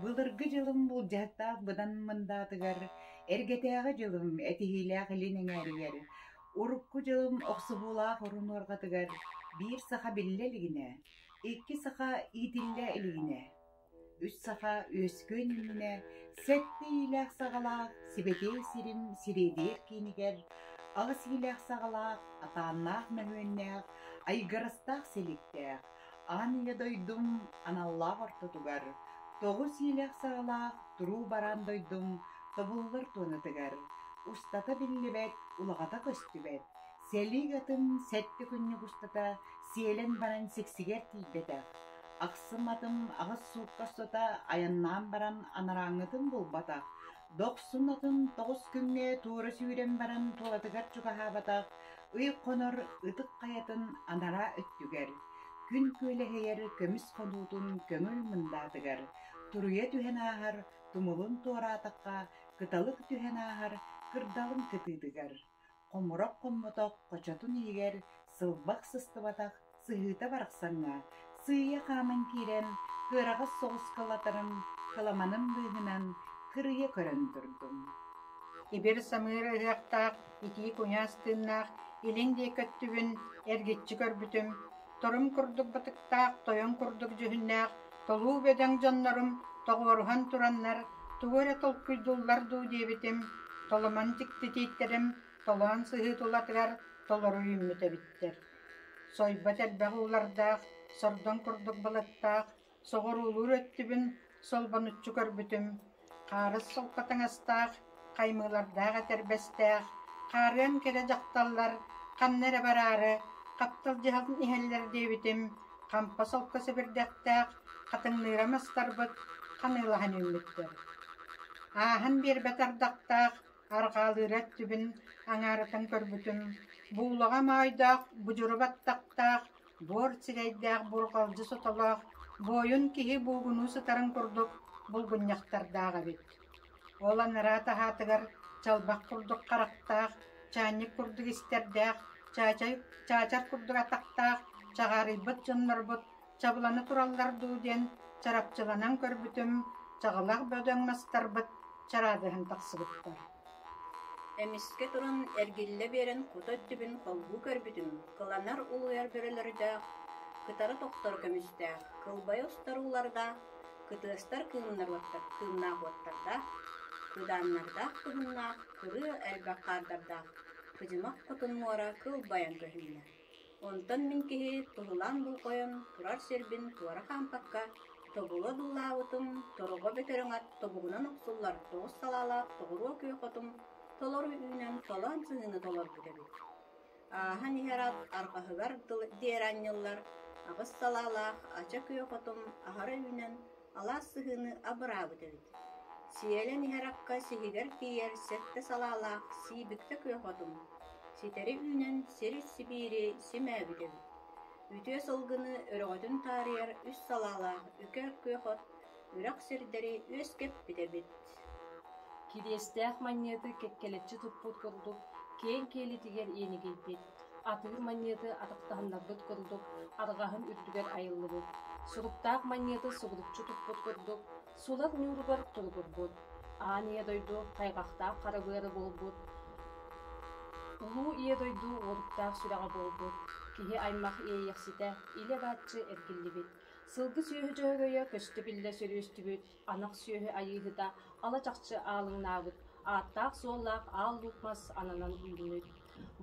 Былыргы жылым бул жаттаах быдан мындаатыгар, эргетээҕи жылым этиһиилээх илинэҥээригэр, урукку жылым охсубуулаах урунуорҕатыгар, биир саха биллэ илигинэ, икки саха иитиллэ илигинэ, үс саха үөскүөн иннинэ, сэтти иилээх саҕалаах сибэтээ сирим сириидиэр киинигэр, аҕыс иилээх саҕалаах атааннаах мөһүөннээх, айгарастаах силиктээх, аан ие дойдум аналлаах ортотугар, тоҕус иилээх саҕалаах туруу бараан дойдум тобуллар туонатыгар, устата биллибэт, улаҕата көстүбэт, сэлииг атын сэтти күннүк устата сиэлэн баран сиксигэр тиийбэтэх, ахсым атым аҕыс сууккастота аяннаан баран анарааҥҥытым булбатах, дохсун атын тоҕус күннэ туора сүүрэн баран туолатыгар чугаһаабатах, ый хонор ытык хайатын анара өттүгэр, күн күөлэһэйэр көмүс хонуутун көҥүл мындаатыгар, туруйа түһэн аахар тумулун туораатакка, кыталык түһэн аахар кырдалын кытыытыгар, хоморок хоммотох хочотун иигэр сылбах сыстыбатах сыһыыта барахсаҥҥа, сыыйа хааман киирэн кыараҕас соҕус кыллатарым кыламанын быыһынан кырыйа көрөн турдум. Ибир самыыр ыһыахтаах, итии куñаас тыыннаах, илиҥ диэккөттүбүн эргиччи көрбүтүм, торум курдук батыктаах, тойон курдук дьүһүннээх, толуу бөдөҥ дьоннорум тоҕуоруһан тураннар, тугу эрэ толкуйдуллар дуу диэбитим, толоман тиктитииттерим, толоон сыһыытулатыгар толору үйүммүтэбиттэр. Сойбат элбэх уулардаах, сордон курдук балаттаах, соҕоруулуур өттүбүн солбонуччу көрбүтүм, хаарыс солкатаҥастаах, хаймыылардаах этербэстээх, хаарыан кэрэ дьахталлар, ханна эрэ бараары, хаптал дьиһатын иһэллэр диэбитим, хампа солка сибирдэхтээх, хатыҥныыра мастарбыт, ханыылаһан үммүттэр. Ааһан биэрбэт ардахтаах, арҕаалыыра өттүбүн аҥаарытын көрбүтүм, буулаҕа маайдаах, бужуру баттахтаах, буор сирэйдээх бургалдьы сотолоох, буойун киһи буугунуу сытарын курдук булгунньахтардаах эбит. Ол анараа таһаатыгар чалбах курдук харахтаах, чаанньык курдук истэрдээх, чаачар курдук атахтаах, чаҕаарыйбыт дьоннорбут, чабыланы тураллар дуу диэн чарапчыланан көрбүтүм, чаҕалах бөдөҥ мастарбыт, чараадыһын тахсыбыттар. Эмиске туран эргилле берен кута өттүбүн холгуу көрбүтүм, кыланар улуяр бөрөлөрүдэ, кытары токтор көмүстэ, кылбай устарууларда, кытыыстар кыымнаахуаттарда, кыдааннарда кыһыннаах, кырыы элбэх хаардарда, кыдьымах хотуннуора кылбайан көһүннэ. Онтон мин киһи туһулаан булхойон, турар сирбин туора хаампакка, тобула дуулаабытым, торуго бөтөрөҥат, тобугунан оксуллар тоҕус салаалаах, тоҕуруо күөхотум, толору үүнэн толоон сыһыны толорбут эбит. Ааһан иһэрат арҕаһыгар диэранньыллар, аҕыс салаалаах, ача күөхотум, аһара үүнэн алаас сыһыны абыраабыт эбит. Сиэлэн иһэракка сиһигэр тиийэр сэтте салаалаах, сиибикте күөхотум, ситери үүнэн сири сибиири симээбит эбит. Үтүө сылгыны өрөҕөтүн таарыйар үс салаалаах, үкэр күөхот, үрэх сирдери үөс кеппит эбит. Кириэстээх манньыаты кеккелеччи туппут курдук, киэн киэлитигэр иэнигийбит. Атыыр манньыаты атахтаһыннарбыт курдук, арҕаһын үрдүгэр айыллыбыт. Суруктаах манньыаты сугудукчу туппут курдук, сулар ньууругар тургурбут. Аан ие дойду хайгахтаах харабыары болбут. Улуу ие дойду уоруктаах сүрэҕэ болбут. Киһи аймах иэйэхситэ, илэ бааччы эргиллибит. Сылгы сүөһү дьөһөгөйө көстө биллэ сөрүөстүбүт, анах сүөһү айыыһыта, ала чахчы аалыҥнаабыт, ааттаах суоллаах аал луупмас ананан үйрүнүт.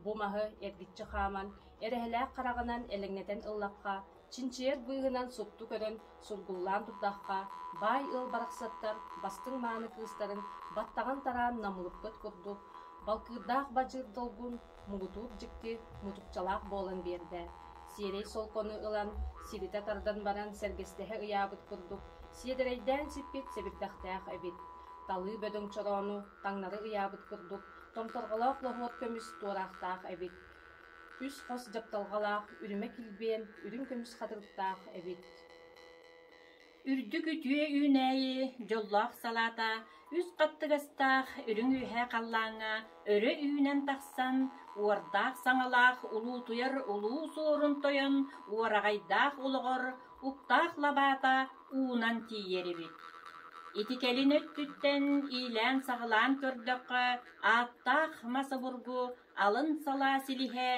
Бумаһы эргиччи хааман, эрэһэлээх хараҕынан элэҥнэтэн ыллахха, чинчиэр быыһынан сутту көрөн сургуллаан турдаахха, баай ыл барахсаттар, бастыҥ мааны кыыстарын баттаҕан тараан намылыппыт курдук, балкыырдаах баджыыр долгун, мугутуур дьикти мутукчалаах буолан биэрдэ. Сиэрэй солкону ылан, сирите тардан баран сэргэстэһэ ыяабыт курдук, сиэдэрэйдээн сиппит сэбирдэхтээх эбит. Талыы бөдөҥ чороону, таҥнары ыяабыт курдук, томторголоох лоһуот көмүс туораахтаах эбит. Үс хос дьапталҕалаах, үрүмэ килбиэн, үрүм көмүс хатырыттаах эбит. Үрдүк үтүө үүнээйи, дьоллоох салаата, үс хаттыгастаах, үрүң үүһэ халлааҥҥа, өрө үүнэн тахсан, уордаах саҥалаах, улуутуйар улуу суорун тойон, уорагайдаах улоҕор, уктаах лабаата, уунан тиийэрибит. Итикелин өттүттен илэн сағылан көрдөккө аттақ масы бургу алын сала силихе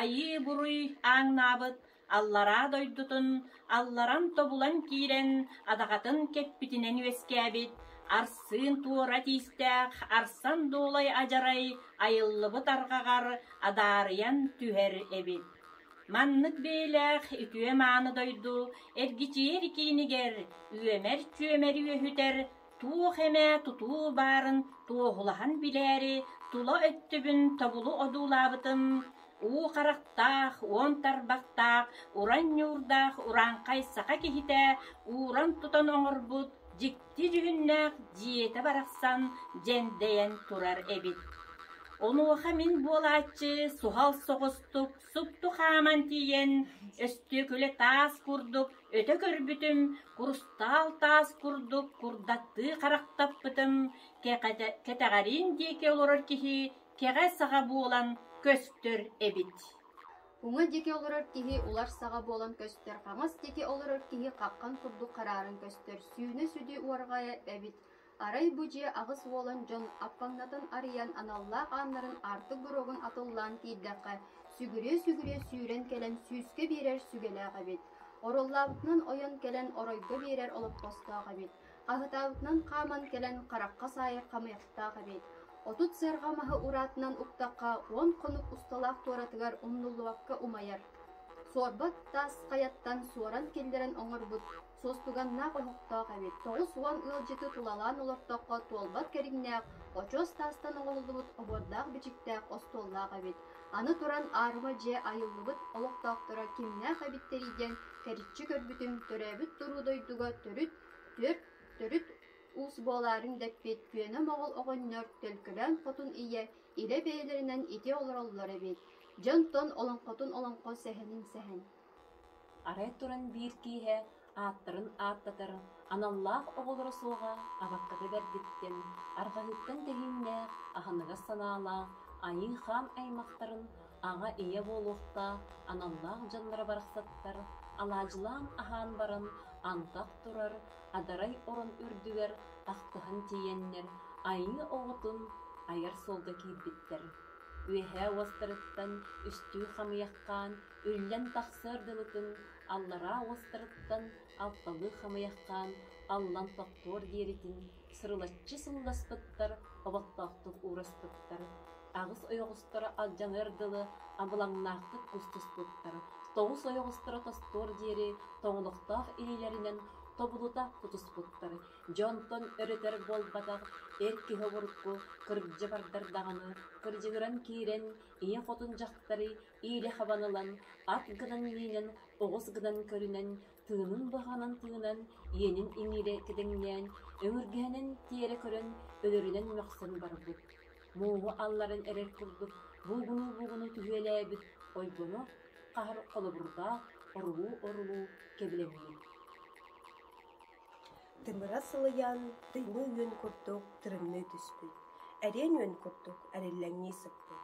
айы буруй аңнабыт аллара дойдутун алларан тобулан кирен адагатын кеппитинен үескәбит арсын туора тиистәк арсан доолай ажарай айыллыбыт аргагар адарыян түһер эбит. Маннык бейлэх үтүе мааны дойду, эргичиер икинигер, үемер чүемер үөһүтер, туох эме тутуу барын, туохулахан билээри, тула өттүбүн тобулу одуулаабытым, уу карактаах, уон тарбактаах, уран нюурдаах, уранкай сака кихите, уран тутан оҥорбут, жикти жүһүннээх, диете барахсан, жендейен турар эбит. Онуоха мин буолааччы сухал соҕустук, супту хааман тиен, өстүөкүле таас курдук, өтө көрбүтүм, курустаал таас курдук, курдатты карактаппытым, кетагарин диэке олорор киһи, кеҕэ саҕа буолан көстөр эбит. Уңа диэке олорор киһи улар саҕа буолан көстөр, хаҥас диэке олорор киһи хаккан курдук караарын көстөр, сүүнэ сүдүү уаргая эбит. Арай бужие агыс уолан жон аппаңнатын арыян аналлаах ааннарын арты гурогун атыллаан тииддэкка сүгүрүө сүүрен келен сүүскө биэрер сүгелээҕэ бит. Ороллаабытынан ойон келен оройго биэрер олоппостооҕа бит. Ахытаабытынан хааман келен каракка саайыр хамыяктааҕа бит. Отут саргамаһы ураатынан уктакка он конук усталаах туоратыгар умнуллубакка умаяр. Сорбат таас каяттан суоран келдерен оҥорбут. Состуганнаах оһуктааҕа бит. Тоҕус уон ыалдьыты тулалаан олортооххо туолбат кэригнээх, очоос таастан оҕоллубут обордаах бичиктээх остуоллааҕа бит. Аны туран аарыма дьиэ айыллыбыт олохтоохтора кимнээх эбиттерийден кэриччи көрбүтүм төрөөбүт туруудойдуга төрүт уус буолаарын деппит күөнэ моҕол оҕонньор төлкөлөөн хотун ийэ илэ бэйэлэринэн ити олороллор эбит. Дьонтон олоҥхотун олоҥхо сэһэнин сэһэн. Арай туран биир кииһэ ааттарын ааттатар аналлаах оҕолоро суоҕа абаккаты бердиттен арҕаһыттан тэһииннэ аһаныга санаалаах айыы хаан аймахтарын аҕа ийэ буолуохта аналлаах дьоннора барахсаттар алаадьылаан аһаан баран антах турар адарай орон үрдүгэр ахтыһан тиийэннэр айыы оҕотун аяр солга киирбиттэр. Үөһэ уостарыттан үстүү хамыйаххаан үллэн тахсыардылытын аллара уостарыттан алталы хамыйаххаан аллан тохтуор диэритин сырылаччы сылласпыттар оботтоохтук уораспыттар агыс ойоҕустара алдьаҥыардылы абылаҥнаахтык кустуспыттар тоҕус ойоҕустара тостуор диэри тоҕулуохтоох илилэринэн тобулута тутуспуттар дьонтон өрөтөр болбатах эр киһобурку кырдьа бардардаҕаны кырдьыгыран киирен ийэ хотун дьахтары иилэ хабанылан ат гынан ниинэн оҕус гынан көрүнэн тыынын баһанан тыынан иэнин иҥиирэ кэтэҥнээн өҥүргэһэнэн тиэрэ көрөн өлөрүнэн мөхсөн барбыт муугу алларын эрэр курдук бугуну түһүэлээбит ойгоно кахар холобурдаах орулуу кебилеммит. Тымыра сылыян тыйны үөн курдук тырынны түспүт. Әрен үөн курдук әрелләңни сыппыт.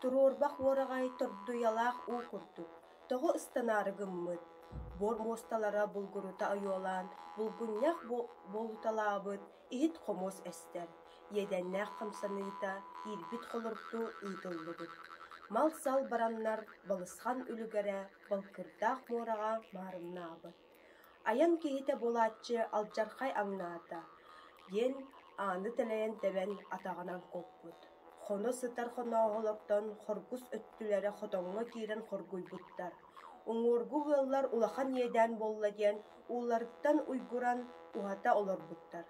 Туруорбах уорагай тордуялаах уу курдук. Тоҕо ыстанаары гыммыт. Бор мосталара булгурута айуолаан, булгуннях болуталаабыт, иһит хомос эстер. Еденнях хамсаныйта, ирбит холурту ыйтыллыбыт. Мал сал бараннар балысхан үлүгэрэ, балкырдаах муорага маарымнаабыт. Аян киһитэ булааччы алдьархай аңнаата. Ен ааны тэлэйэн тэбэн атаҕанан коппут. Хоно сытар хонооҕолоктон хоргус өттүлэрэ хотоҥҥо киирэн хоргуйбуттар. Уҥуургу ыаллар улахан иэдээн болла диэн ууларыттан уйгуран уһата олорбуттар.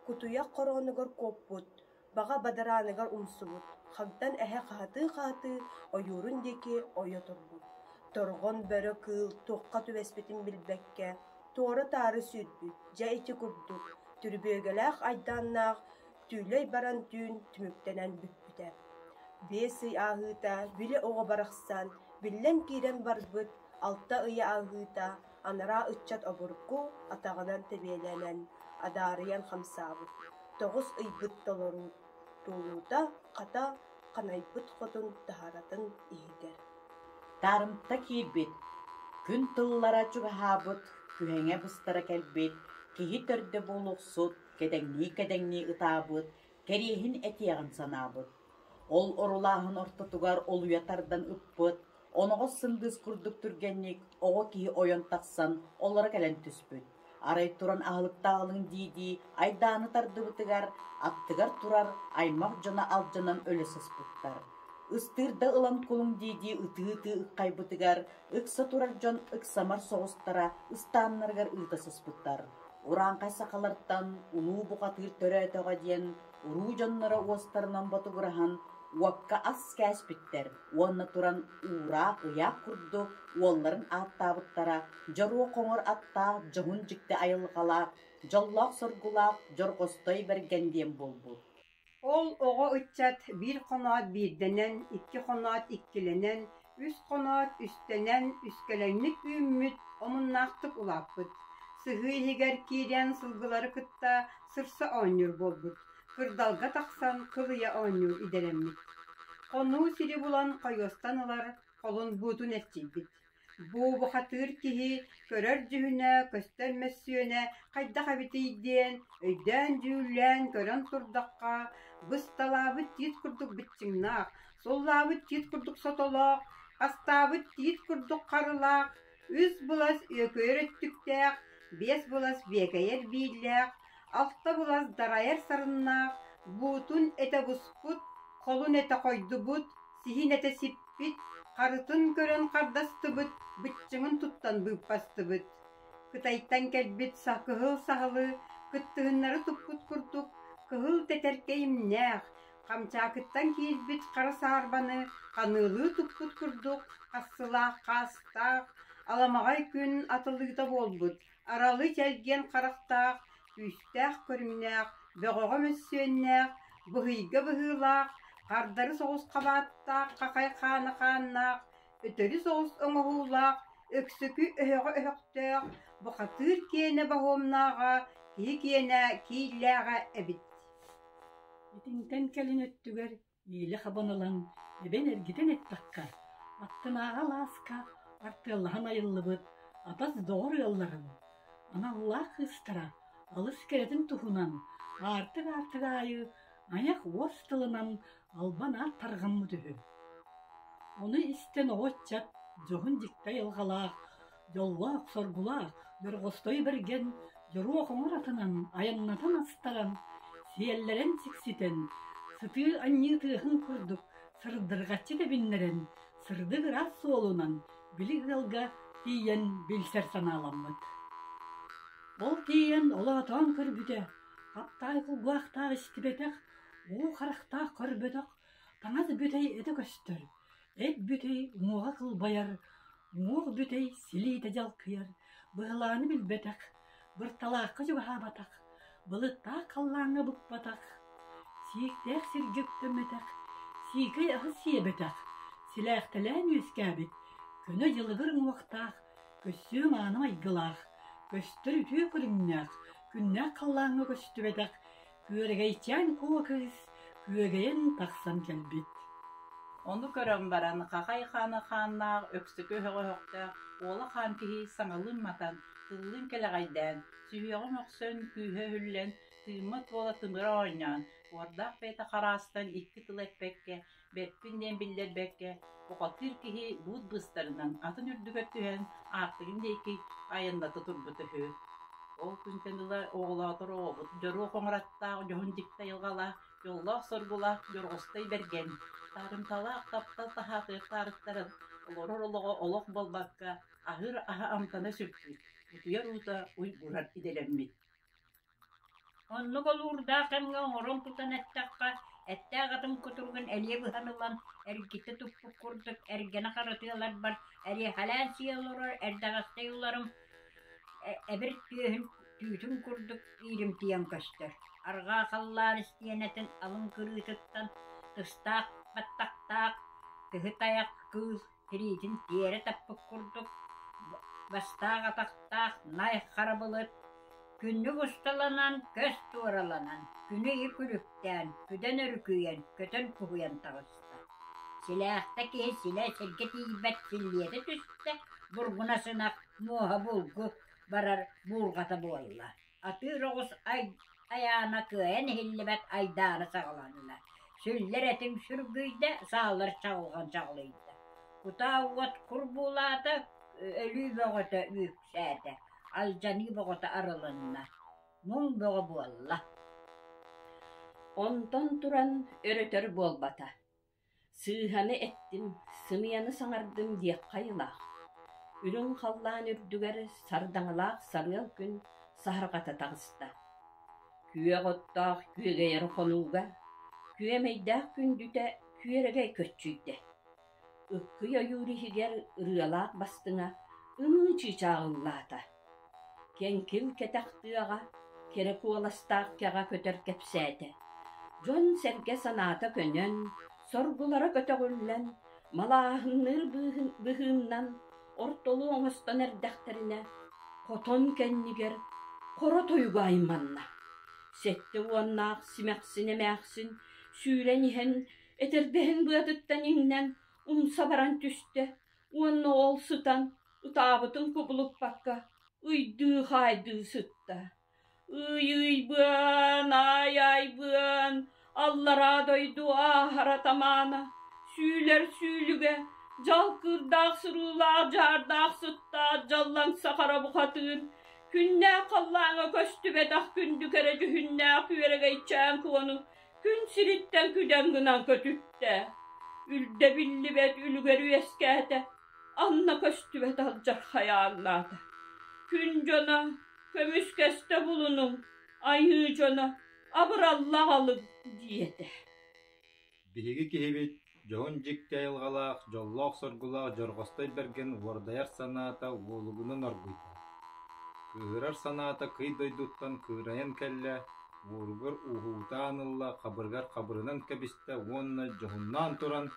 Кутуйах короонугар коппут, баҕа бадарааныгар умсубут. Хагдан эһэ хааты ойуурун диэки ойо турбут. Торгон бөрө кыыл туохха түбэспитин билбэккэ, туора таары сүүрбүт, дьэ ити курдук, түрбөөгөлээх айдааннаах түүлөй баран түүн түмүктэнэн бүппүтэ. Бээсый ааһыыта, били оҕо барахсан, биллэн киирэн барбыт, алта ыйа ааһыыта, анараа ыччат обурку атаҕынан тэбиэлэнэн, адаарыйан хамсаабыт. Тоҕус ыйбыт толоруут, туулуута хата канайбыт хотун таһаратын иһигэр. Тарымта киирбит, күн тыллара чугаһаабыт, күһэҥэ быстара кэлбит, киһи төрдө буолуохсут, Kedengni ıtabıt, kerihin etiğin sanabıt. Ol orulahın ortatugar oluyatardan ıppıt, onoğuz sındız kurduk türgenlik, oğu kihi oyon taksan, olara gelen tüspüt. Aray turan ahılıkta alın didi, aydanı tardıbıtıgar, attıgar turar, aymak jona aljanan öle sıspıttar. Istırda ılan kulun didi, ıtı ıkkaybıtıgar, ıksa turar jon ıksamar soğustara, ıstanlargar ıta sıspıttar. Urankay sakalardan, ulu buqatır töre diyen, uru jonlara uostarınan batugurahan, Uakka as käspitter, uonna turan uraa uyak kurdu, uolların attabıttara, jaruo koңor atta, johun jikte ayılgala, jallaq sorgulaq, jorgostoy bergendien bolbu. Ol oğa ıççat bir konaat birdenen, iki konaat ikkilenen, üç konaat üstenen, üskelenlik ümmüt, omunnaqtık ulappıt. Sıhı higer kiren sılgıları kıtta, sırsa oynur bolbut. Kırdalga taksan kılıya oynur idelemmit. Konu siri bulan kayostan alar, kolun budun etçilbit. Bu hatır kihi, körör cühüne, köstermesiyöne, kayda habitiyden, öyden cühülen, körön turdakka, bıstalabıt tit kurduk bitçinnaq, sollabıt tit kurduk sotolaq, astabıt tit kurduk karılaq, üz bulas ökör öttüktäq, bes bulas begeyer biyilläq, altta bulas darayer sarınnaq, butun ete busput, kolun ete koydubut, sihin ete sippit, karıtın körön kardastıbıt, bıççığın tuttan bıppastıbıt. Kıtayttan kelbit sakıhıl sahalı, kıttığınları tupput kurduk, kıhıl teterkeyim näq. Kamçakıttan kilbit kara sarbanı, kanılı tupput kurduk, kassıla, kastaq, alamagay gün atılıyda bolbut. Aralı çelgen karaqtaq, üstaq körümnäq, beğoğa mössüennäq, bıhıyga bıhılaq, kardarı soğuz kabattaq, kakay kanı kannaq, ötörü soğuz öňohulaq, öksükü öhöge öhöktaq, bu hatır kene bahomnağa, ki kene kiilläge ebit. Itinden kelin öttüger, iyili habanalan, ben ergiden ettakka. Attınağa laska, artı Allah'ın ayıllıbıt, ataz doğru yollarım. Anallah kıstara, alış keredin tuhunan, artık ayı, ayak ostılınan, albana targamı tühü. Onu isten oğutçat, johun jikta yılgalaq, yollaq sorgulaq, yorgostoy bergen, yoru oğumar atınan, ayannatan astaran, siyelleren siksiten, sıtı annyı tığın kurduk, sırdırgatçı da binleren, sırdı gıras soğulunan, bilik gılga diyen bilser sanalanmıt. Ol diyen ola atan körbüde, kaptay kulguaqtaq istibetek, o qaraqtaq körbüdek, tanaz bütey ede göstör, et bütey umuğa kılbayar, umuğ bütey sili tejal kıyar, bığılanı bilbetek, bir talaqı jubaha batak, bılıtta kallanga bukbatak, siiktek sirgep tömetek, siikay ahı siyebetek, silahtalan yüskabit, köne yılgır umuqtaq, kössüğüm anım aygılaq, köstür ütü kürümnaq, künne kallanga köstübetek, küöregeyçen kuakız, küögeyen taksan kelbit. Onu görən baran kakay xanı xannaq, öksükü höqtaq, ola xan kihi saŋalınmatan, tıllın kelegaydan, sühüyöğüm öksön kühö hüllen, tığmat bola tımıra oynan, ordaq beta qarastan ikki tıl etbekke, berpinden biller bekke, oqatır kihi bud bıstarından atın ürdügöt tühen, artıgın deyki ayındatı turbutühü. O künteniler oğuladır oğut, joru qoňrattaq, johun jikta yılgala, yollaq sorgulaq, yorgostay bergen. Tarımtalaq tapta tahatır tarıktarın, oloroloğa oloq bolbakka, ahır aha amtana sürtü. Utuyar uta uygurar idelemmit. Onluk olurda kemge oron tutan ettakka, ettağatım kuturgun eliye bıhanılan, ergite tuppuk kurduk, ergene karatıyalar bar, eri halan siyaloror, erdağasta yollarım, ebir tüytün kurduk, irim tiyan köster. Arga kallar isteyenetin alın kırıtıttan, tыстaq, battaqtaq, tıhıtayak kız, hiritin tiyere tappuk kurduk, bastaq ataqtaq, nay xarabalıt, künnük ustalanan, köz tuğralanan, günü iyi külükten, küden örküyen, kötön puhuyan tağısta. Silahta silah serket iyibet silliyete tüste, burguna sınaq, muha bulgu, barar bulgata boyla. Atı roğuz ay ayağına kıyan hillibet aydarı sağlanırlar. Süller etim sürgüyde sağlar çağılgan çağlıydı. Kuta uvat kurbulada ölü boğata yüksede. Alcani boğata aralınna. Mun boğu bu Allah. Ondan turan örötör bolbata. Sığhanı ettim, sımıyanı sanardım diye kayılaq. Ürün kallan ürdüger sardanılaq sarıyal gün sahargata tağısta. Küye qottaq küyege yer konuga, küye meydaq gün düte küyerege kötçüyde. Ikkı yayurihiger ırıyalaq bastına, ını çiçağıllata. Kenkil ketaqtıaga, kere kualastaq kaga kötör kepsete. Jon serge sanata könön, sorgulara kötөгüllen, malahınır bıhından, ortolu oңostan erdähterine, koton kenniger, koro toyuga aymanna. Sette uannaq simäksin emäksin, süülen ihan, eterdehen bıatıttan iňnen, umsa baran tüste, uanna ol sıtan, ıtabıtın kubulup bakka, ıydığı haydığı sıtta. Iy bıan, ay bıan, Allara doydu ahara tamana, süyler süylüge, jalkırdağ sırıla, jardağ sıtta, jallan sakara bu katın, künne kallağına köstübedak kündü kereci hünne küverege içen kuvanu, kün siritten küden gınan kötütte, ülde billi bet ülgerü eskete, anna köstübet alcar hayallada, kün cana, kömüs keste bulunun, ayı cana, abırallah alıp diyete. Bihigi kihibit, johun jikte yılgalaq, jollaq sorgulaq, jorgostay bergen vardayar sanata uolugunun orguyta. Kıhırar sanata kıydoyduttan kıhırayan kelle, vurgur uhuta anılla, kabırgar kabırınan kebiste, onna johunnan turan,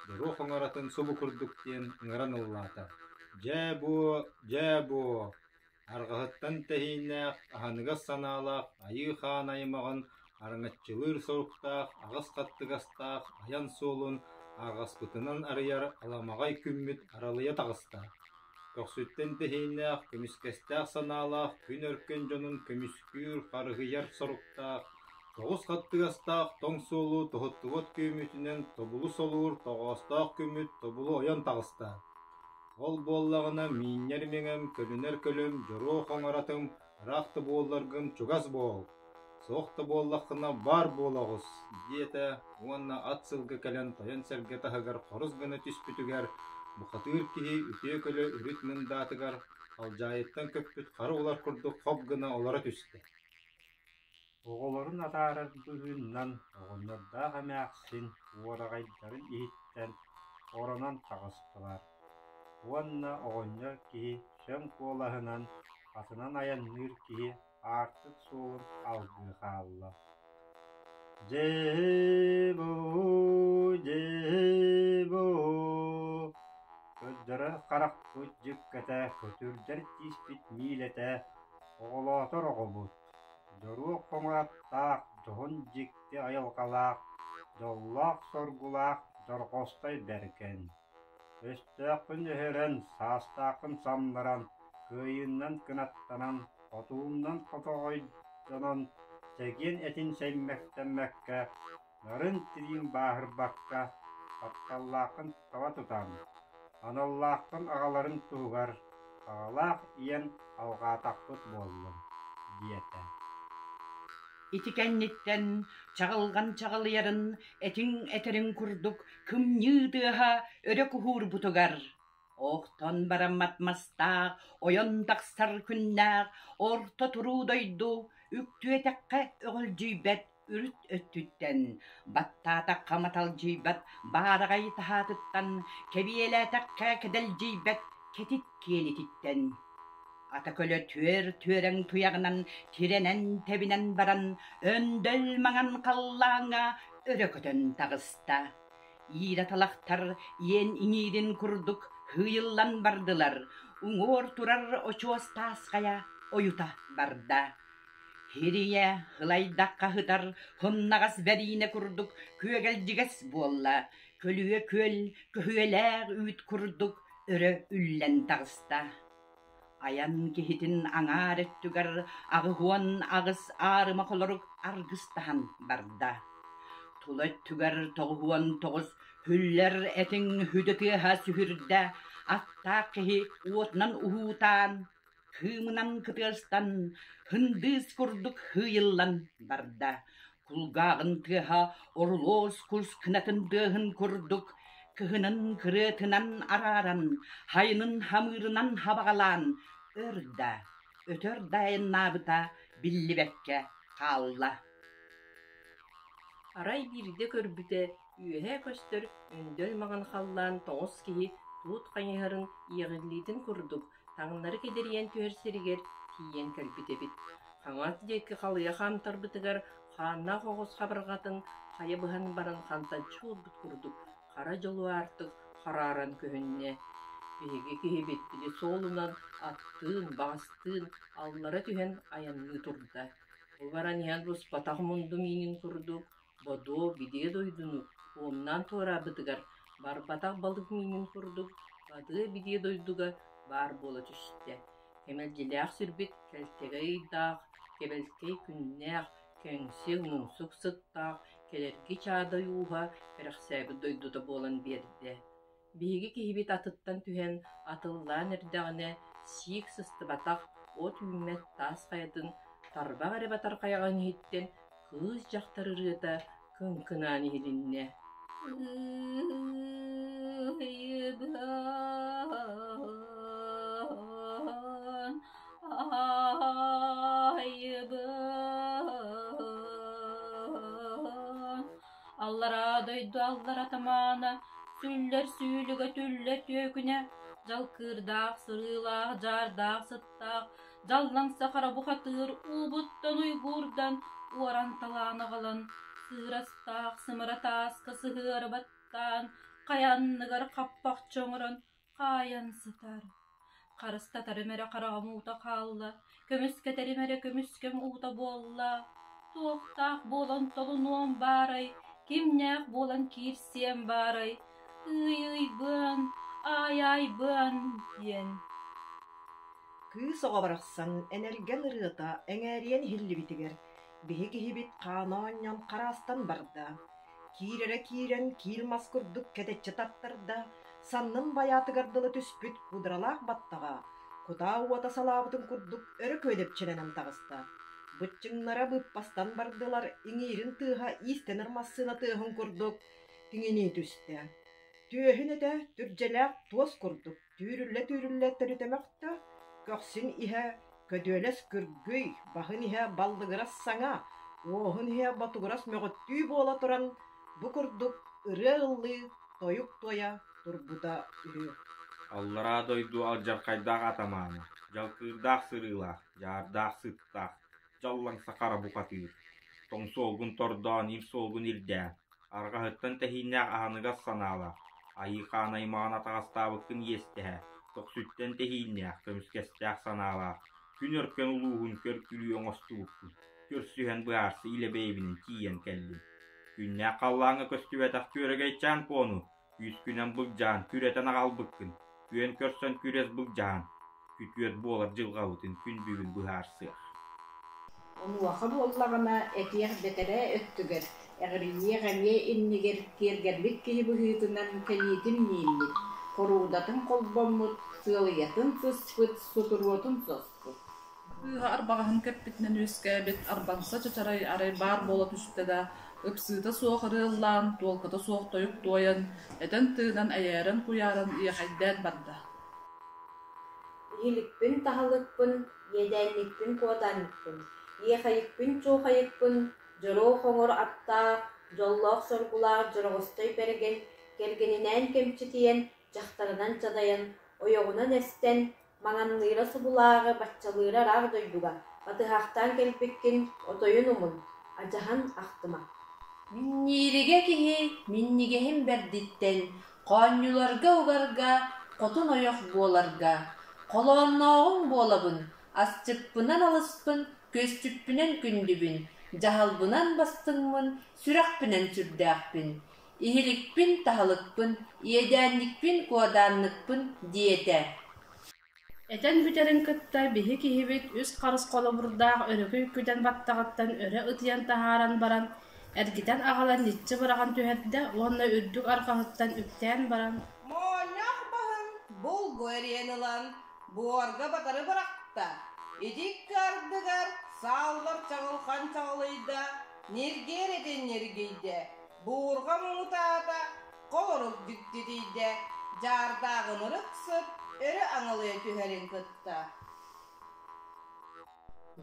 doru hongaratın subu kurduk diyen ıngıran ıllata. Jebu, argahıttan tehinneq, ahanıgas sanalaq, ayı xaan aymağın, arıngatçılır soruktaq, ağız kattıgastaq, ayan solun, ağaspıtınan arıyar, alamagay kümmüt, aralıya tağısta. Köksütten tehinneq, kömüskestaq sanalaq, kün örkön jonun kömüskür, karıgıyar soruktaq, toğuz kattıgastaq, toң solu, tohuttugot kümmütünen, tobulu solur, toğastaq kümmüt, tobulu oyan tağısta. Ol bollağına minyer meňem, kölüner kölüm, joru hoňaratım, raқты bollargım çugas bol. Soqta bollaqına bar bolağız, diyete, uanna at sılgı kelen toyan serge tahagar qoruz gına tüspütüger, buqatır kihi ütüye kölü ürüt mındatıgar, aljayettan köppüt qarı olar kurdu xob gına olara tüste. Oğolorun atarar bugünnan, oğonlarda gamäksin, uaragayların ihitten, oranan tağıstılar. Uanna oğonlar kihi söm kolahınan, atынан ayannır kihi artık soğun algı xalla. Jebu, köddörör qarak köt jikkete, kötürder tispit milete, oğolator oğubut. Doru qoňurattaq, johun jikti ayalqalaq, jollaq sorgulaq, jorgostay berken. Östaqın öheren, sastaqın samlaran, kıyından kınattanan, otuğundan kotoğaydanan, segen etin semmektenmekke, narın tirin bahır bakka, kaptallaqın tava tutan, anallaqın ağaların tuğar, ağalaq iyen alğa taqpıt bollum, diyete. İtikennitten çağılgan çağılyarın, etin eterin kurduk, kım nyıdıha öre kuhur butugar. Oqton baramatmastaq, oyon taqsar künnaq, orta turu doydu, üktü etekke ögül jüybet, ürüt öttütten, battata kamatal jüybet, baragay tahatıttan, kebiyele tekke kedel jüybet, ketit kielititten. Atakölö tüören tuyağınan, tirenen tebinen baran, öndöl maňan kallaňa örekötön tağısta. Yiiratalaktar yen iňirin kurduk, hıyıllan bardılar, uňor turar oçuos taasgaya, oyuta barda. Hiriye hılaydak hıtar, hımnagas berine kurduk, küegel jiges bolla, kölüye köl, köhüeler üt kurduk, öre üllen tağısta. Аян кихитин аңар өттүгер ағы хуан ағыс арыма қолырық арғыстахан барда. Тула өттүгер тоғы хуан тоғыз хүллер әтің хүдіті ха сүхірді аттақ кихи уотнан ухутан, кымынан кытыстан хындыз күрдік хыйыллан барда. Кулгағын тыха орлоз күз кынатын дығын күрдік, кыхынын кыретынан араран, хайнын хамырынан хабағалан, өрді, өтөр дайын набыта биллибекке қалла. Арай бирде көрбүте үйе көстөр өндөл маған қаллан тоғыз кейі туут қайығырын иығырлейтін күрдік, таңнары кедерген түйерсерігер тиен кәлбіте бит. Қаңат декі қалыя қамтар бітігер қанна қоғыз қабырғатын қайы бұған баран қантанчы олбыт күрдік. Қара жолу артық қараран көхінне. Беге кехебеттілі солынан аттын, бағыстын, аллара түйен аянны тұрда. Бұл баран ян бұс батақ мұнды менің күрдік, бодо биде дойдыны, оннан туара бітігер, бар батақ балдық менің күрдік, бады биде дойдыға бар бола түшті. Кемел желяқ сүрбет кәлтеге үйдақ, кебелкей күннәқ, кәңсел мұңсық сыттақ, келерге чады юға перәқсәбі дойдыда болан берді. Беге кейбет атыттан түхен атыллан әрдіғіне сиік сысты батақ от үймет тас қайдың тарбақ әрі батар қаяған еттен қыз жақтары рыта күн-күнан елінне. Аллара дойду аллара тамана, сүллер сүүлігі түллер төкіне, жалкырдақ, сырылақ, жардақ, сыттақ, жалланса қара бұқатыр, ұбыттан ұйғырдан, уаран таланы қалан, сырастақ, сымыратасқы сығыр баттан, қаянныгар қаппақ чоңырын, қаян сытар. Қарыстатары мәре қарағым ұта қалла, көміскетері мәре көміскем ұта болла, тоқтақ болан толынуан барай, кемнәқ болан кирсем барай, ый-ый-бын, ай-ай-бын, ден. Кыз оға барақсан, әнерген ұрыта, әңәрien хиллі бітігер, беге хибит қананнан қарастан барда. Кирері кирен килмас күрдік кәтетчі таттырда, саннын баятығардылы түспіт кудыралақ баттаға, құда уата салабытын күрдік өрі көдепчененен тағыста. Бұтчыңнара бұппастан бардылар, иңерін тыға истенір массына тығын күрдік, тіңіне түсті. Түйехін әді түрджеләқ туас күрдік, түйрілі түрітемәқті, көксін иһә көдөөлес күргөй, бахын иһә балдыгырас саңа, оғын иһә батугырас мөғөттүй бола туран, бұ күрдік ыры-ыллы, тойук тоя, турбута үрі. Аллара дойду алжарқайдақ атаманы, жалқырдақ сырылақ, жардақ сыттақ, жаллаңса қара бұқатыр. Тоң солғын тордан, ир солғын ирдә, арғахыттан тәхиннәқ аханыгас саналақ, айықан аймағын атағастабықын естіхә, тоқ сүттен тәхиннәқ, көміскестәқ саналақ, күн өркен ұлуғын көр күлі оңыстуықпын, көрсүйен бұярсы иле бейбінің тиен кәлдің. Күннәқ қаллаңы көстүветақ көрігейчан пону, үз күнен бұл жан, күретен ағалбыққын, күен көрсөн күрес бұл жан, күтует болар жылға ұтын күн бүгін бұярсы. Onu vakı bollağına etiyek betere öttüger. Eğriye gemiye innigер kergerlik kihi bu hütünden keliyetim neyinlik. Korudatın kolbomut, sığılıyatın sıspıt, suturvotun sospıt. Arbağın köppitinen üskebit, arbansa çaçaray aray bar bola düştü de, öpsüde soğuk rıllan, dolkada soğuk doyuk doyan, eden tığdan ayarın kuyarın iyakayden barda. Yilikpin tahalıkpın, yedenlikpin kodanlıkpın. Yekayıkpın çoğayıkpın, jolo hoңor atta, jolloq sorgulaq jorogostoy bergen, kergeninen kemçitiyen, jahtarınan çadayan, oyoğunan esten, maŋanlıyra subulağı, batçalıyra rağ doyduga, batıhaqtan kelpekkin, otoyun umun, ajahan ahtıma. Minnirige kihi, minnigehim berditten, qanyularga ugarga, qotun oyoq bolarga, qolonnoğun bolabın, asçıppınan alıspın, köstüppünen kündübün, jahalbınan bastınmın, sürakpünen sürdäkpin, ihilikpin tahalıkpın, iyedenlikpin kuadanlıkpın diyete. Этен бүтерин кытта биһи киһибит үс харыс колобурдаах өрөкүй күтен баттагаттан өрө ытыян тахааран баран, эргитен агалан нитчи бараган түһэрдэ уонна үрдүк аркаһыттан үктээн баран. Моонях баһын бул гуэриэн ылан буорга батары баракта. Идик кардыгар сааллар чагылхан чагылыйда, нергер этен нергейде. Буурга муутаата колорук дүктидийде, жардагын ырыксып, өрө аңылыя түһэрин кытта.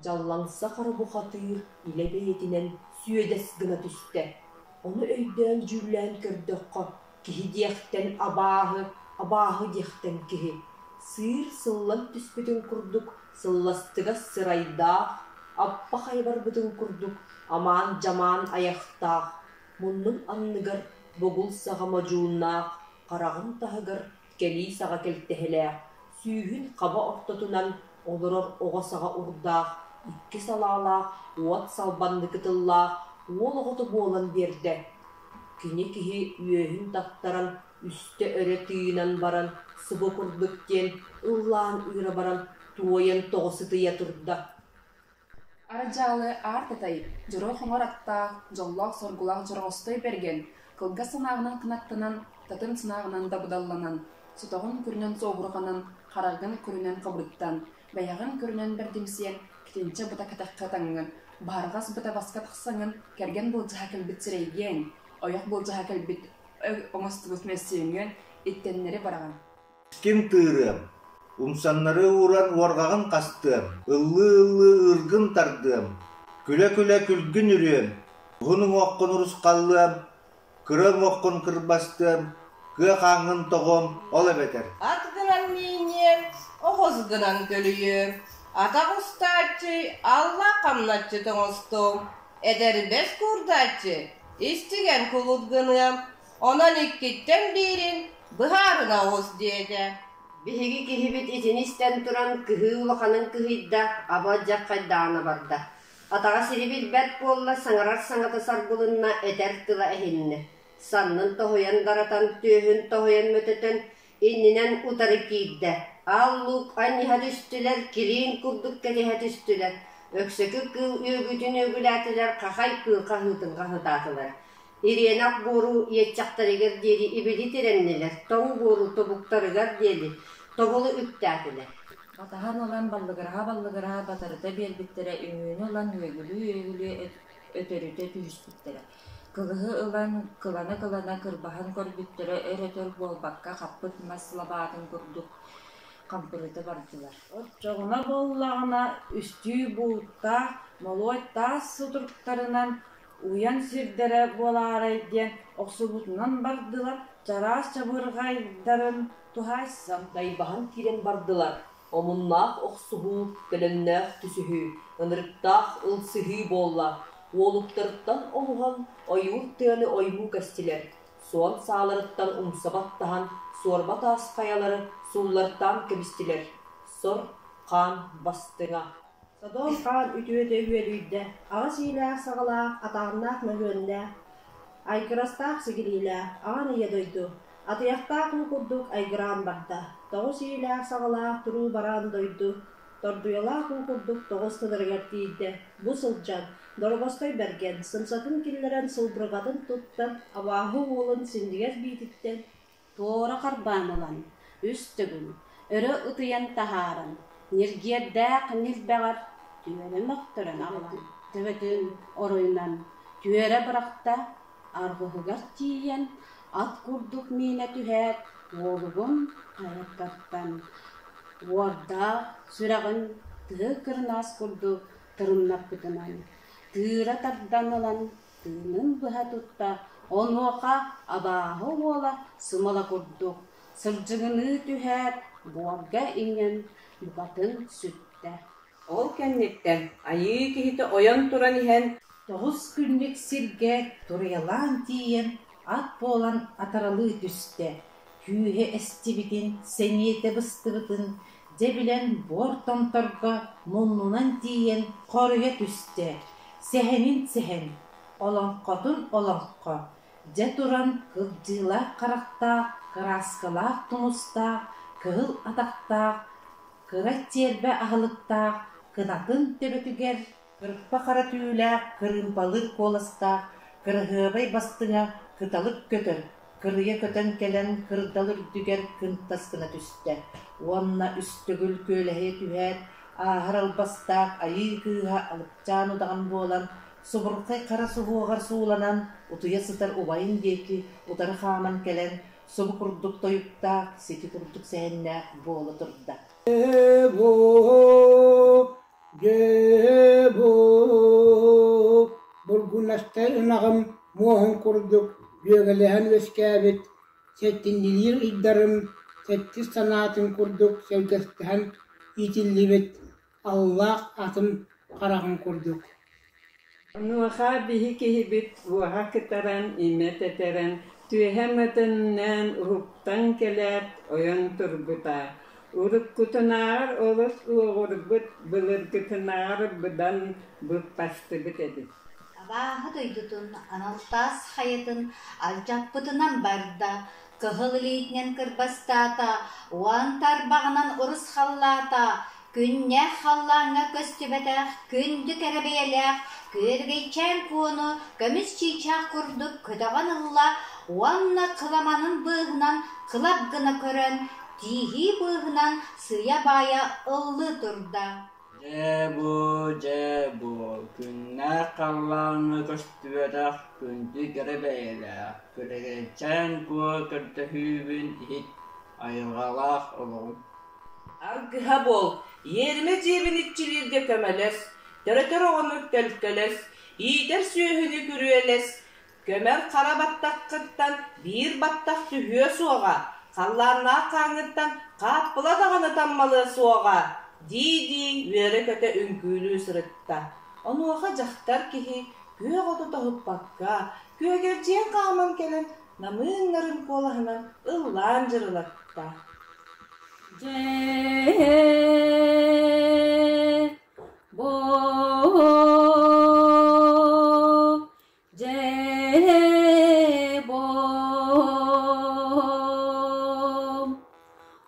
Жалланса карабухатыыр илебеетинен сүйөдэс гына түсте. Оны өйдөн жүрлään көрдөккө киһи диэхтен абааһы диэхтен киһи. Сыыр сыллан түспүтүн курдук, сылластыга сырайдаах, аппа хайбарбытын курдук, амаан жамаан аяхтаах. Муннун анныгар богул саға мажууннаах, карагын таһыгар келии саға келтехелээх. Сүүһүн хаба ортотунан олорор оҕо саға урдаах, икки салаалаах, уот салбанны кытыллаах, уол оҕоту буолан биэрдэ. Кини киһи үөһүн тахтаран, үстө өрө тыйынан баран, сыбы курдук диэн ыллаан ыыра баран, туойан тоҕосытыйа турда. Араджалы артатай, жыроо хоңор аттаах, жоллоох соргулаах жоргостой берген, кылга санаагынан кынаттанан, татын санаагынан да будалланан, сутоҕун күрүнэн сообурганан, харагын күрүнэн кабырыттан, бэйягын күрүнэн бердимсиэн, китинче бута катакка таңгын, баргас бута баска тахсаңын, керген булжаха келбит сирейген, ояк булжаха келбит оңостубут мессиңен, иттеннери бараган. Ким тыырым, умсаннары уран уаргагын кастым, ыллы ыргын тардым, күлө күлгүн үрүм, гунуң оккун урус каллым, кырым оккун кырбастым, кы каңын тогом, ол эбетер. Атгынан минем, охозгынан көлүйüm, атак устачы, алла камначы тоңостум, эдербес курдачы, истиген кулутгынım, ondan ikkitten birин, быһаарына оғыз деді. Биһиги киһибит итинистен туран кыһыы улаханын кыһыйда аба жаккайдаана барда. Атаға сирибит бәт болла саңарар саңата сарбулынна этер тыла эһинне. Саннын тоһуян даратан түйүһүн тоһуян мөтөтөн иннинен утары киидде. Аллук анниха түстүлер, кирин курдук кетиһэ түстүлер. Өксөкү кыл үгүтүн өгүләтилер, кахай кылка хытын кахытаатылар. Иренак бору етчақтарыгар деді ибеди тереннелер, тоң бору тобуктарыгар деді, тобулу үктәтілер. Батахан olan баллыгыраға батарыта белбіттері үңіні olan өгілі өтөріте түйіспіттері. Кылығы olan кылана кырбахан көрбіттері өрөтөр болбаққа қаппыт маслабатын күрдік қампырыты бардылар. Жоғына боллағына үстүй бұлтта, молойта сұтырықтарынан уян сирдері боларайден оқсубутынан бардылар, жарас чабырғайдарын тухайсам. Дайбахан кирен бардылар, омуннаах оқсубу, көлөннәэх түсүхү, ынырыктаах ылсыхы болла, уолуктарыттан олуған ойур тыаны ойму кәстилер, суан сааларыттан умсабаттахан, суорба таас каялары суллартан кебистилер, сор қан бастыңа. Садон қан үтүөтө үөлүйдэ, ағас ийлээх сагалаах, атағыннаах мөгөннээх, айкырастаах сигилиилээх, ағаны ядойду, атыяқтаақын курдук айгыраан барда, тоғус ийлээх сагалаах туруу бараан дойду, тордуялаақын курдук тоғус тыдырыгар тиидде, бу сылжан, дорогостой берген, сымсатын киллерен сылбыргатын туттан, абааһы уолун синдигер биититтен, туора карбаан olan, үстүгүн, өрө ытыян тахааран, ниргиэрдээх нирбэҕэр, түөрэ мөхтөрөн алан, төбөтүн оруйнан, түөрэ бырахта, аргыһыгар тиийэн, ат курдук миинэ түһээт, уолугун айаккаттан, уорда сүрэгын тыы кырнаас курдук тырыннаппытынан, тыыра тардан olan, тыынын быһа тутта, онуоха абааһы уола сымала курдук, сылдьыгыны түһээт, буорга иҥэн, букатын сүттэ. Ол кэнниттен айыы киһитэ ойон туран иһэн, тоҕус күннүк сиргэ туруялаан тиийэн, ат буолан атаралыы түстэ, күүһэ эстибитин, сэниэтэ быстыбытын, дебилэн буор томторго муннунан тиийэн хоруйа түстэ, сэһэнин сэхэн, олоңкотун олоңко, дьэ туран кылдьыылаах карахтаах, кыраскалаах тумустаах, кыһыл атахтаах, Kırat terbe ahılıkta, kınatın töbötüger, kırppa kara tüylä, kırımpalık kolasta, kırhıbay bastığa, kıtalık kötör, kırıya kötön kelen, kırdalı ürdüger, kıntaskına tüste. Onna üstügül kölehe tüher, ahar albastak, ayı kıha alıp canudağın boğalan, Soburkay kara soğuğar suulanan, utuya sıtar ubayın deki, utarı haman kelen, sobu kurduk toyukta, seti kurduk sehenne boğulu turda. Gebo, bulgunastar inağım, muhun kurduk, bögelehen veskabet, settinlilir iddarım, settis sanatın kurduk, sevdestihen itillibet, Allah atım karağın kurduk. Nuha bihi kihibit, vuha kitaran, imet eteren, tühemetinden uruptan kelet, oyan turbuta. Uruk kutunar, olus uğurbut, bılır kutunar, budan bıppastı bitedi. Abahı duydutun, analtas hayatın, alcapıtınan barda, kıhıliliğinen kırbastata, uantar bağınan urus hallata, Günne hallana köstübetэх, kündük erebeyelech, kürgeyçen konu, kömüs çiçak kurduk, ködağan ılla, uanna kılamanın bığınan, kılap gına kören, tihi bığınan, sıya baya ıllı durda. Cebu, günne hallana köstübetech, kündük erebeyelech, kürgeyçen konu, kürtühübün hit, ayırgalak olun. Argıha bol, yerime cebin iççilirge kömeles, töretör oğunu tölkeles, iyider süyühünü kürüyeles, kömer kara battak kırttan bir battak tühüye soğa, kallarına kanıttan kapıla dağını tammalı soğa, di vere köte ünkülü sırıtta. Onu oğa jaktar kihi, göğe odu tohup bakka, göğe gerçeğen kalman kelen, namınların kolahından ıllan jırılatta. Cebo,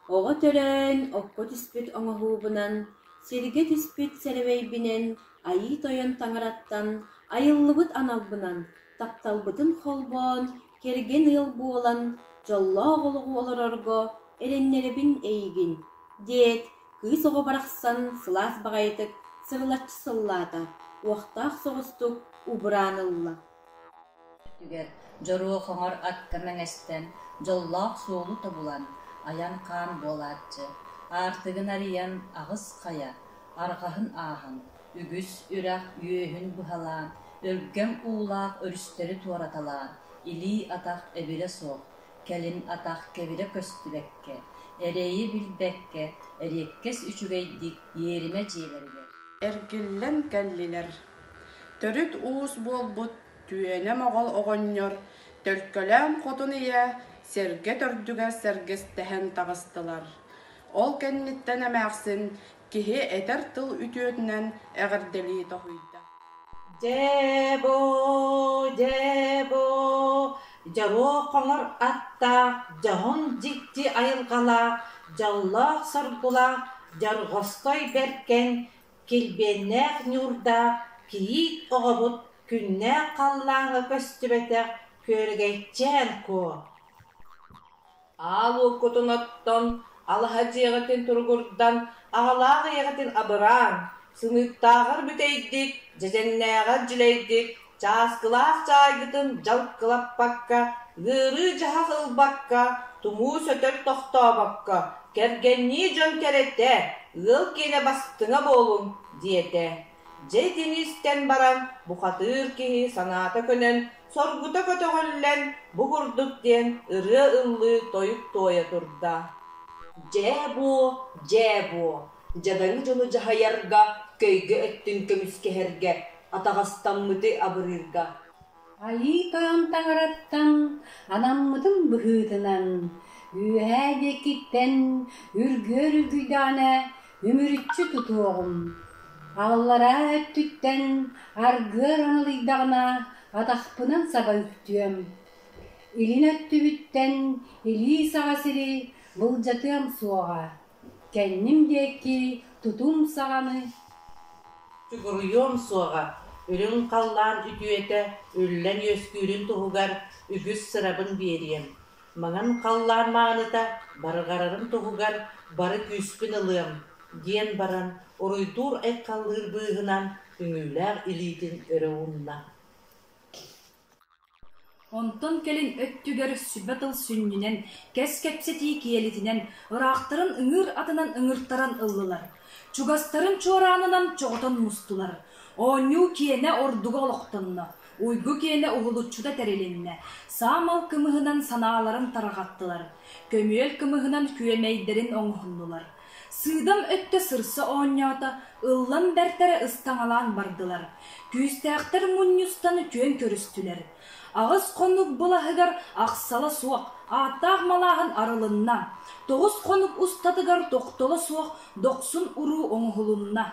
Oğa tören, okko tispit oңa hubunan, serge tispit serveybinen, ayı toyan taŋarattan, ayıllыбыт analbınan, taptalbıtın holbon, kergen ıl buolan, jollaq olugu olororgo, erennerebin eygin. Diyet, kıy soğu baraqsan sılas bağaytık, sıvılatçı sıllata, uaqtaq soğustuk, ubranılla. Tüger, joru xoңor at kömeŋesten, jollaq soğulu tabulan, ayan kan bolatçı, artıgın ariyan ağız kaya, arqahın ahın, ügüs ürak yühün buhalan, ölgem uğlaq örüsteri tuaratalan, ili ataq ebile soğ, kelin ataq kebile köstübekke, ereyi bilbekke, erekkes üçügeydik yerime ciğerige. Ergillen kelliler. Törüt uus bolbut, tüyenem oğul oğonyor, tölkölem kotun iya, serge tördüge sergestehen tağıstılar. Ol kennitten emäksin, kihi eter tıl ütüötünen eğerdeli tohuyda. Cebo, jaro qoңor atta, jahon jikti ayılgala, jallaq sorgula, jargostoy berken, kilbennek nyurda, kiyik oğabut, künne qallağı köstübetek, körgeytçen ko. Alu kutunattan, alhaji yeğetin turgurdan, ağlağı yeğetin abıran, sınıktağır büteydik, cezenneğe cileydik, çaskılaq çaygıtın jalkılap bakka, gırı jahaq ılbakka, tumu sötör tohta bakka, kergenni jön kerette, ıl kene bastığına bolun, diyete. Jedinisten baran, bu katır kihi sanata könen, sorguta kötөгөлlen, bu kurduk den, ırı ıllı toyup toya turda. Cebu, jadaŋı jonu jahayarga, köyge öttün kömüskeherge, atağastan mıdı abırırga. Ayı toyan taŋarattan, anammıdın bıhıdınan, ühe dekitten, ürgör güydane, ümürütçü tutuğum. Ağlara öttütten, argır onalıydağına, adakpınan saba üktüyem. İlin öttübütten, ili sağa siri, bılcatığım suağa. Kennim deki tutum sağanı. Çukuruyum soğa. Ölün kallan ütüete, öllen yöskürün tuğugar, ügüs sırabın beriyem. Manan kallan mağınıda, barıgararım tuğugar, barı küspün ılığım. Diyen baran, oruydur ek kaldır bığınan, üngüler ilidin örüğünna. Онтон келин өттүгөр сүбәтыл сүннүнен, кескепсети киелитинен, ырақтарын ыңыр атынан ыңырттаран ыллылар. Чугастарын чоранынан чоғытын мустулар. Оню киене ордуга олоқтынна, уйгу киене уғылуччуда тәреленне. Самал кымыһынан санааларын тарағаттылар. Көмүел кымыһынан күемейдерин оңғыннулар. Сыдам өттө сырсы оңнята, ыллан бәртәрі ыстаңалан бардылар. Күйістәқтір мұнюстаны көн көрістілер. Ағыз қонук бұлағығар ақсалы суақ, аттақ малағын арылынна. Тоғыз қонук ұстатығар тоқтолы суақ, доқсын ұру оңғылынна.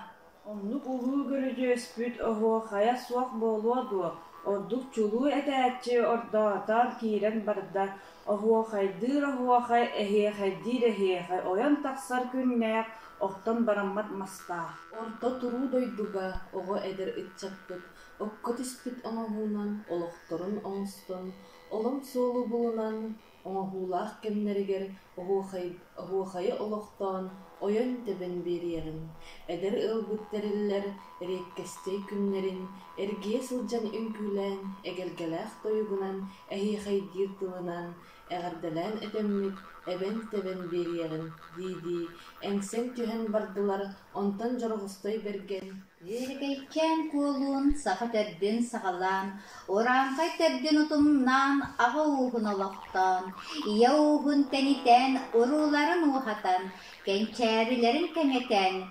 Оннук уғу көріжі өспүт оғуа қая суақ болуа дуа. Ордук чулу әтәтчі орда атар кейрен барда. Оғуа қайдыр оғуа қай әхе қайдыр әхе қай. Оян тақсар күннәяқ, оқтан бараммат маста. Орда туру дойдуга, оғы әдір үтчаппыт. Оккот испит оңағуынан, олоқторын оңыстон, олым солу болынан, оңағулақ кемнерігер, оғуақайы олоқтан, ойын төбін берерін. Әдір ылбыттарылар, реккестей күннерін, әрге сылжан үнкүлән, әгергеләқ тойығынан, әхи қайдир тылынан, әғардалан әтеммік, әбен төбін берерін, дейді, әңсен түйен бардылар, онтан жарғыстай берген. Вергейкен кулун сақа тәрден сағалан, оранқай тәрден ұтымнан аға уғын олақтан, ия уғын тәнитән, ұруларын уғатан, кәнчәрілерін кәңетән,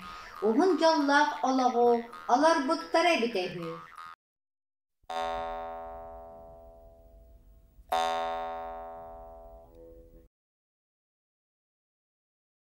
уғын жоллақ олағу, алар бұттар әбітәгі.